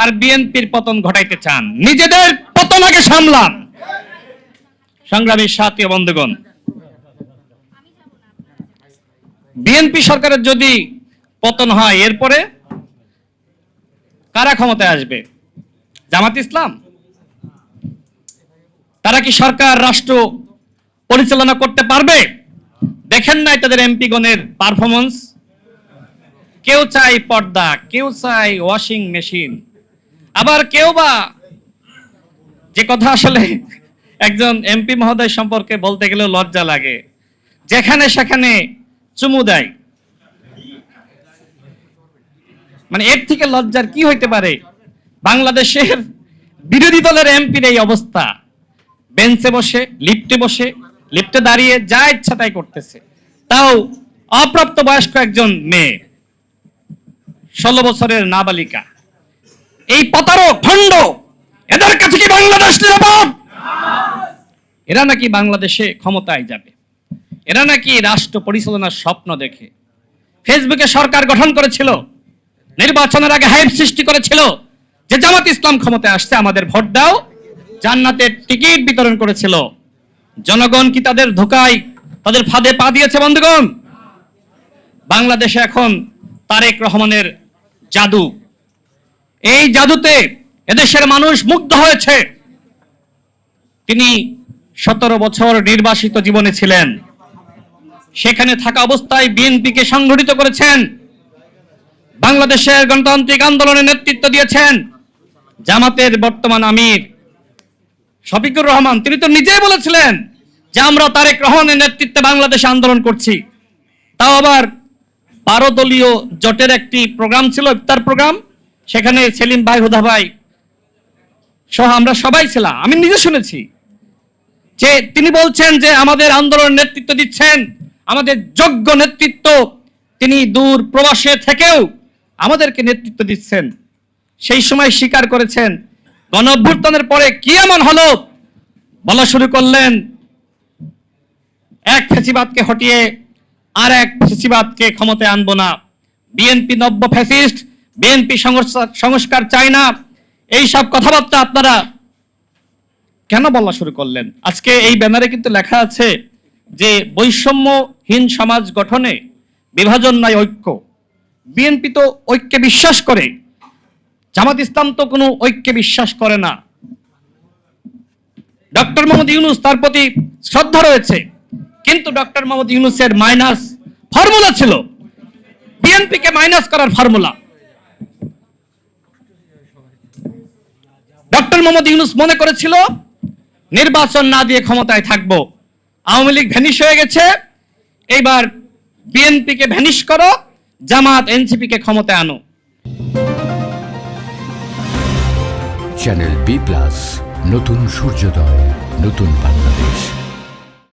আর বিএনপির পতন ঘটাইতে চান। নিজেদের পতন আগে সামলান। সংগ্রামী সাথী ও বন্ধুগণ, বিএনপি সরকারের যদি পতন হয়, এরপরে কারা ক্ষমতায় আসবে? জামাত ইসলাম? তারা কি সরকার রাষ্ট্র পরিচালনা করতে পারবে? দেখেন নাই তাদের এমপিগণের পারফরমেন্স? কেউ চাই পর্দা, কেউ চাই ওয়াশিং মেশিন, আবার কেউ বা, যে কথা আসলে একজন এমপি মহোদয় সম্পর্কে বলতে গেলেও লজ্জা লাগে, যেখানে সেখানে চুমু দেয়। মানে এর থেকে লজ্জার কি হইতে পারে? বাংলাদেশের বিরোধী দলের এমপির এই অবস্থা। বেঞ্চে বসে, লিফটে দাঁড়িয়ে যা ইচ্ছা তাই করতেছে, তাও অপ্রাপ্ত বয়স্ক একজন মেয়ে, 16 বছরের নাবালিকা। এই প্রতারক ভণ্ড, এদের কাছে কি বাংলাদেশ নিরাপদ? এরা নাকি বাংলাদেশে ক্ষমতায় যাবে, এরা নাকি রাষ্ট্র পরিচালনার স্বপ্ন দেখে ফেসবুকে সরকার গঠন করেছিল, নির্বাচনের আগে হাইপ সৃষ্টি করেছিল যে জামাত ইসলাম ক্ষমতায় আসছে, আমাদের ভোট দাও, জান্নাতের টিকিট বিতরণ করেছিল। জনগণ কি তাদের ধোঁকায়, তাদের ফাঁদে পা দিয়েছে? বন্ধুগণ, বাংলাদেশে এখন তারেক রহমানের জাদু, এই জাদুতে এদেশের মানুষ মুগ্ধ হয়েছে। তিনি 17 বছর নির্বাসিত জীবনে ছিলেন, সেখানে থাকা অবস্থায় বিএনপিকে সংগঠিত করেছেন, বাংলাদেশের গণতান্ত্রিক আন্দোলনে নেতৃত্ব দিয়েছেন। জামাতের বর্তমান আমির শফিকুর রহমান, তিনি তো নিজেই বলেছিলেন যে আমরা তারেক রহমানের নেতৃত্বে বাংলাদেশে আন্দোলন করছি। তাও আবার 12 দলীয় জোটের একটি প্রোগ্রাম ছিল, ইফতার প্রোগ্রাম, সেখানে সেলিম ভাই, হুদা ভাই সহ আমরা সবাই ছিলাম। আমি নিজে শুনেছি যে তিনি বলছেন যে আমাদের আন্দোলনের নেতৃত্ব দিচ্ছেন আমাদের যোগ্য নেতৃত্ব, তিনি দূর প্রবাসে থেকেও আমাদেরকে নেতৃত্ব দিচ্ছেন। সেই সময় স্বীকার করেছেন গণঅভ্যুত্থানের পরে কি এমন হলো, বলা শুরু করলেন এক ফ্যাসিবাদকে হটিয়ে আর এক ফ্যাসিবাদকে ক্ষমতায় আনবো না, বিএনপি নব্য ফ্যাসিস্ট, বিএনপি সংস্কার চায় না। এই সব কথাবার্তা আপনারা কেন বলা শুরু করলেন? আজকে এই ব্যানারে কিন্তু লেখা আছে যে বৈষম্যহীন সমাজ গঠনে বিভাজন নাই ঐক্য। বিএনপি তো ঐক্যে বিশ্বাস করে, জামাত ইসলাম তো কোনো ঐক্যে বিশ্বাস করে না। ডক্টর মোহাম্মদ ইউনূস, তার প্রতি শ্রদ্ধা রয়েছে, কিন্তু ডক্টর মোহাম্মদ ইউনূসের মাইনাস ফর্মুলা ছিল, বিএনপিকে মাইনাস করার ফর্মুলা। ডক্টর মোহাম্মদ ইউনূস মনে করেছিল নির্বাচন না দিয়ে ক্ষমতায় থাকবো, আওয়ামী লীগ ভ্যানিশ হয়ে গেছে, এইবার বিএনপিকে ভ্যানিশ করো, জামাত এনসিপিকে ক্ষমতায় আনো। চ্যানেল বি+, নতুন সূর্যোদয়, নতুন বাংলাদেশ।